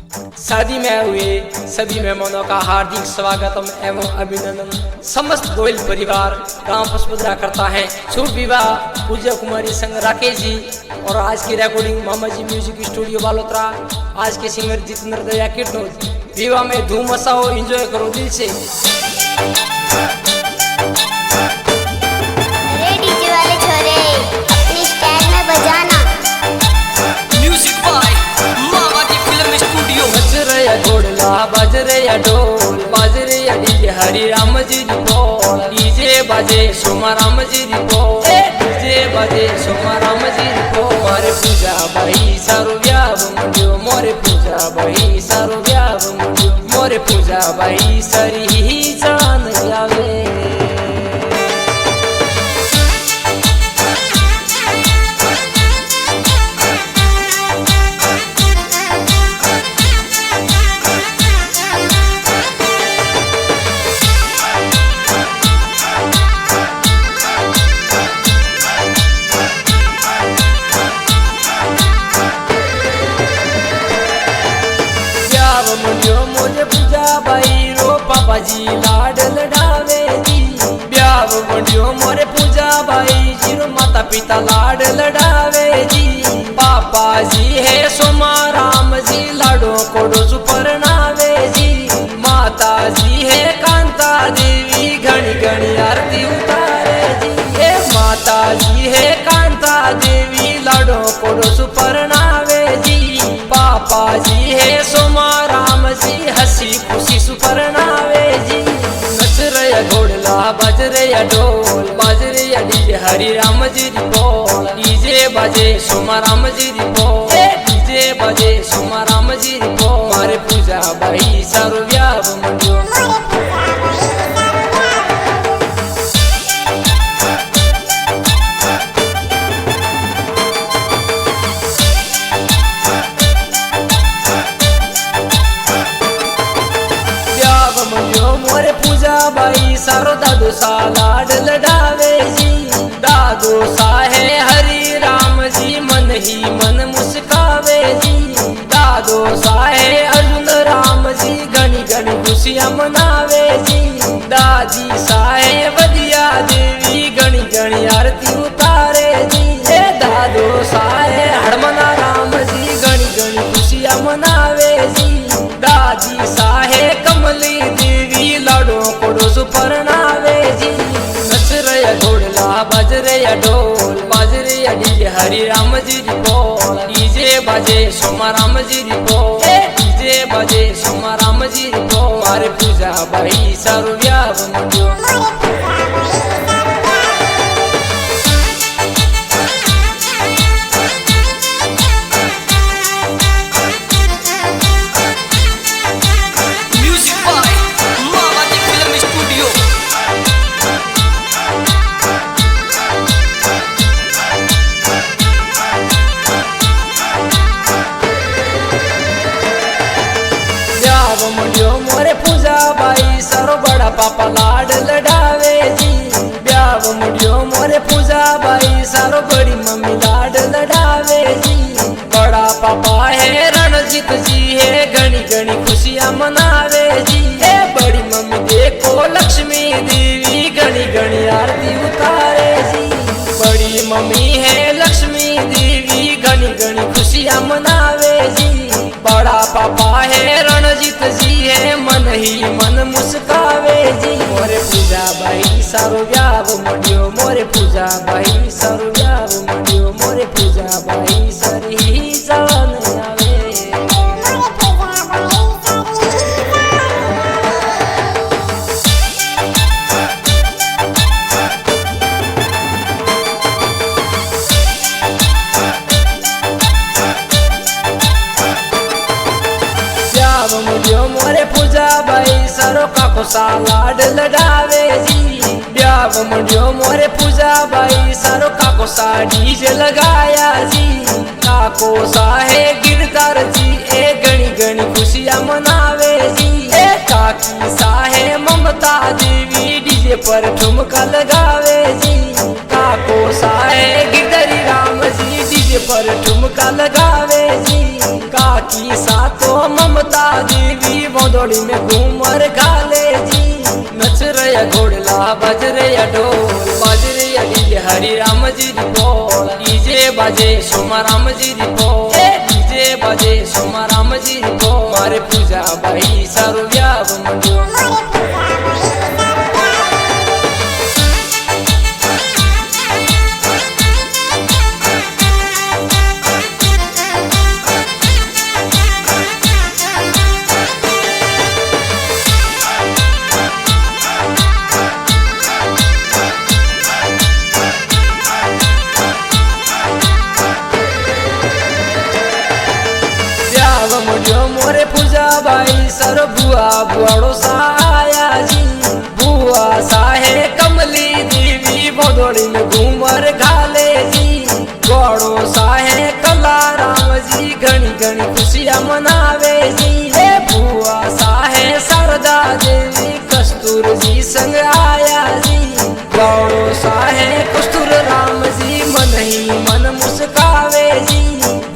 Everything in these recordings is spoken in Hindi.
शादी में हुए सभी मेहमानों का हार्दिक स्वागतम एवं अभिनंदन। समस्त गोयल परिवार गांव पुष्पद्रा करता है शुभ विवाह पूज्य कुमारी संग राकेश जी और आज की रिकॉर्डिंग मोहम्मद जी म्यूजिक स्टूडियो बालोतरा। आज के सिंगर जितेंद्र दया कीर्तन। विवाह में धूम मचाओ, एंजॉय करो दिल से। डीजे वाले छोरे अपनी स्टाइल में बजाना। Music by Mama ji film studio. बज रहा घोड़ला बज रहा ढोल बज रहा डीजे हरि राम जी री बोल। डीजे बजे सोमा राम जी री बोल। डीजे बजे सोमा राम जी री बोल। मोरे पूजा भाई सारो व्याव मुंडियो। मोरे पूजा भाई सारो व्याव मुंडियो। मोरे पूजा भाई सरी ही जान जावे। मोरे पूजा भाई रो पापा जी लाड लडावे जी। ब्याव मंडियो मोरे पूजा भाई जी रो माता पिता लाड लडावे जी। पापा जी है सोमा राम जी लाडो कोडो सुपरनावे जी। माता जी है कांता देवी घनी घनी आरती उतारे जी। हे माता जी है कांता देवी लाडो कोडो सुपरनावे जी। पापा जी है सोमा राम जी हसी खुशी सुपरनावे जी। नच रहा घोड़ला बज रहा ढोल बज रहा डीजे हरि राम जी री बोल। डीजे बजे सोमा राम जी री बोल। डीजे बजे सोमा राम जी री बोल। मारे पूजा भाई सारो व्याव मंडियो। मोरे पूजा भाई सारो दादो सा लाड लडावे जी। दादो सा है हरि राम जी मन ही मन मुस्कावे जी। दादो सा है अर्जुन राम जी घनी घनी खुशियां मनावे जी। दादी सा है वदिया देवी घनी घनी आरती उतारे जी। दादो सा है हरमना राम जी घनी घनी खुशियां मनावे जी। दादी सा है कमली देवी लाडो कोडो सुपरनावे जी। नच रहा घोड़ला बज रहा ढोल बज रहा डीजे हरि राम जी री बोल। डीजे बजे सोमा राम जी री बोल। डीजे बजे सोमा राम जी री बोल। मारे पूजा भाई सारो व्याव मंडियो। मुंडियो मोरे पूजा भाई सारो बड़ा पापा लाड लडावे जी। ब्याव मुंडियो मोरे पूजा भाई सारो बड़ी मम्मी लाड लडावे जी। बड़ा पापा है रणजीत जी है घनी घनी खुशियां मनावे जी। बड़ी मम्मी देखो लक्ष्मी देवी घनी घनी आरती उतारे जी। बड़ी मम्मी है लक्ष्मी देवी घनी घनी खुशियां मनावे जी। बड़ा पापा है रणजीत जी है मन ही मन मुस्कावे जी। मोरे पूजा भाई सारो व्याव मंडियो। मोरे पूजा भाई सारो व्याव मंडियो। मोरे पूजा भाई सरी ही जान आवे। मोरे पूजा भाई सारो काको सा लाड लडावे जी। ब्याव मंडियो मोरे पूजा भाई सारो काको सा डीजे लगाया जी। काको सा है गिरदार जी घनी घनी खुशियां मनावे जी। काकी सा है ममता देवी डीजे पर ठुमका लगावे जी। काको सा है गिरधारी राम जी डीजे पर ठुमका लगावे जी। काकी बाकी सातो ममता देवी मोदोड़ी में घूमर घाले जी। नच रहे घोड़ला बज रहे ढोल बज रहे डीजे हरि राम जी दी बोल। डीजे बजे सोमा राम जी दी बोल, डीजे बजे सोमा राम जी दी बोल। मारे पूजा भाई सारो व्याव मंडो। मोरे पूजा भाई सर बुआ बुआड़ो साया जी। बुआ साहे कमली देवी भदोड़ी में घूमर घाले जी। गौड़ो साहे कला राम जी घनी घनी खुशियाँ मनावे जी। हे बुआ साहे शारदा देवी कस्तूर जी संग आया जी। गौड़ो साहे कस्तूर राम जी मन ही मन मुस्कावे जी।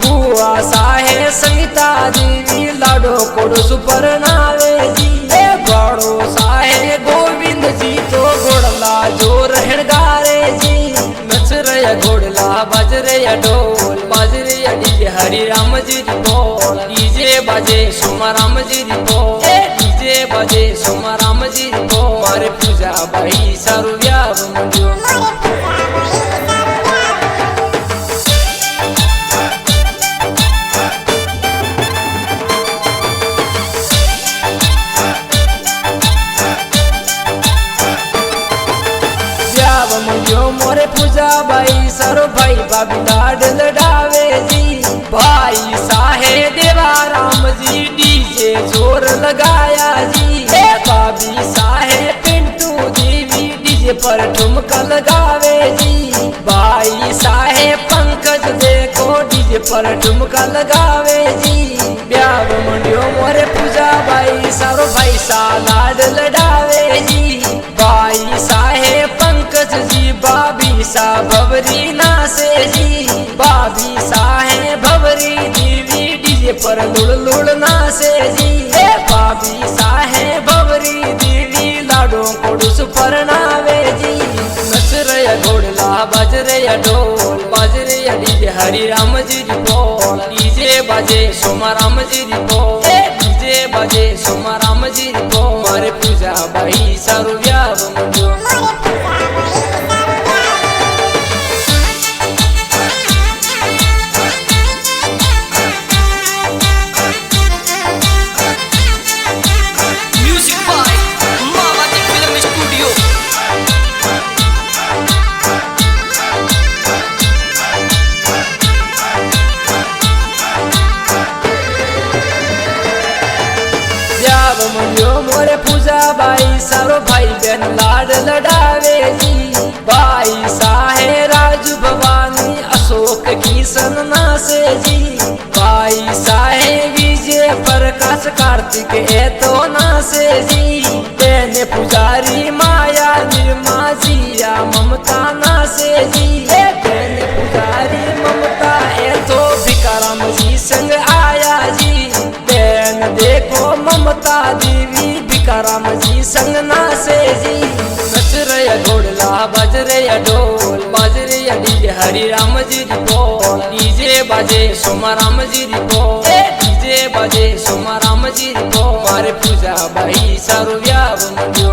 बुआ साहे संगीता देवी लाडो कोडो सुपरनावे जी। हे गौड़ो साहे गोविंद जी तो घोड़ला जो रहन गारे जी। नच रहे घोड़ला बज रहे ढोल बज रहे डीजे हरि राम जी दी बोल। डीजे बजे सोमा राम जी दी बोल, डीजे बजे सोमा राम जी दी बोल। मारे पूजा भाई सारू व्याव मंडो। मोरे पूजा भाई सरो भाई बाबी लाड लडावे जी। भाई साहे देवा राम जी डीजे जोर लगाया जी। बाबी साहे पिंटू देवी डीजे पर ठुमका लगावे जी। भाई साहे पंकज देखो डीजे पर ठुमका लगावे जी। ब्याव मंडियो मोरे पूजा भाई सारो भाई सा लाड लडावे जी। भाई साहे पंकज जी बाबी सा भवरी नासे जी। बाबी साहे भवरी देवी डीजे पर लुड़ लुड़ नासे जी। बाबी साहे भवरी देवी लाडो कोडुस पर नावे जी। नच रहे घोड़ला बज रहे ढोल बज रहे डीजे हरि राम जी दी बोल। डीजे बजे सोमा राम जी दी बोल, डीजे बजे सोमा राम जी दी बोल। मारे पूजा भाई सारू व्याव मंडो। मोरे पूजा भाई सारो भाई बहन लाड लडावे जी। भाई साहे राजू भवानी अशोक किशन नासे जी। भाई साहे विजय प्रकाश कार्तिक ए तो नासे जी। बहन पुजारी माया निर्मा जिया ममता नासे जी। बहन पुजारी ममता ए तो भिकाराम जी संग आया जी। बहन देखो ममता देवी भिकाराम जी संग नासे जी। नच रहे घोड़ला बज रहे ढोल बज रहे डीजे हरि राम जी दी बोल। डीजे बजे सोमा राम जी दी बोल, डीजे बजे सोमा राम जी दी बोल। मारे पूजा भाई सारू व्याव मंडो।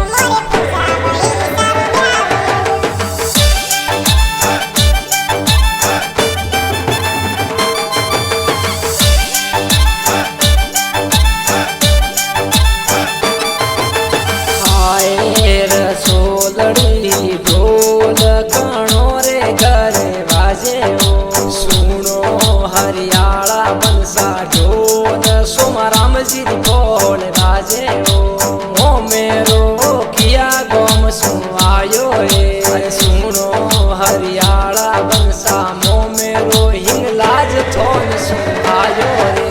ढोल कानो रे घरे बाजे ओ। सुनो हरियाणा बनसा ढोल सोमा राम जी दी बोल बाजे ओ। मेरो किया गोम सु आयो रे। सुनो हरियाणा बनसा मो मेरो हिंगलाज थोन सु आयो रे।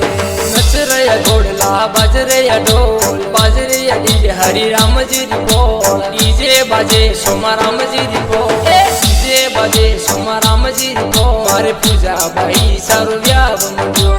नच रहे घोड़ला बज रहे ढोल बज रहे डीजे हरि राम जी दी बोल। डीजे बजे सोमा राम जी दी बोल, डीजे बजे सोमा राम जी दी बोल। मारे पूजा भाई सारू व्याव मंडो।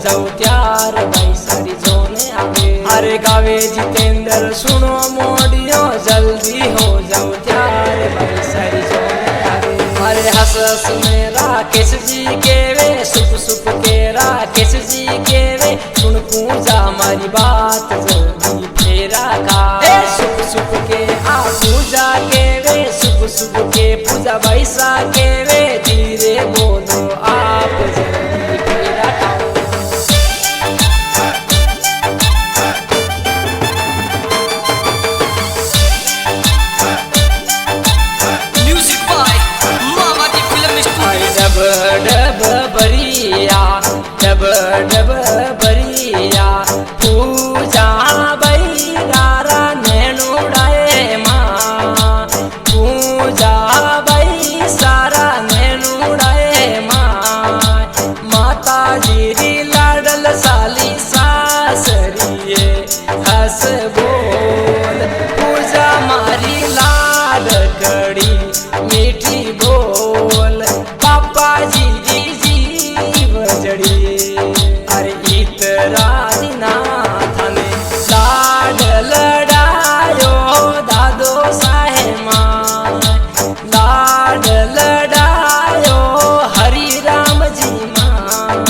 जाओ त्यार भाई सारी जोने आवे। अरे गावे जितेंद्र सुनो मोडियो जल्दी हो जाओ त्यार भाई सारी जोने आवे। अरे हंस हंस में राकेश जी के वे सुप सुप के राकेश जी के वे सुन पूजा हमारी बात जल्दी फेरा का सुप सुप के आ पूजा के वे सुप सुप के पूजा वैसा के वे धीरे बोलो आप जल्दी फेरा खाओ। Music by Mawati Film Studio. Dub dub बरिया डब डब बरिया पूजा बैरारा नैनुड़ाए माँ पूजा बै सारा नैनुड़ाए माँ माता जी लाडल साली सासरिए हस बोल पूजा मारी लाड कड़ी मीठी बोल पापा जी बजड़ी। अरे इतरा दिनाथ ने लाड लड़ायो दादो साहे माँ लाड लड़ायो हरि राम जी माँ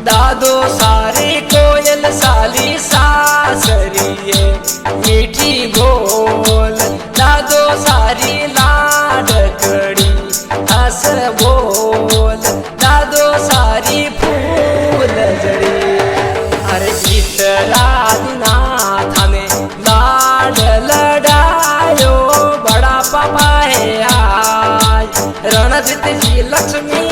दादो सारे कोयल साली सासरिए मीठी बोल दादो सारी लाड कड़ी हस बोल दादो सारी फूल जड़ी। अरे इतरा दिनाथ ने लाड लड़ायो बड़ा पापा है आज रणजित जी लक्ष्मी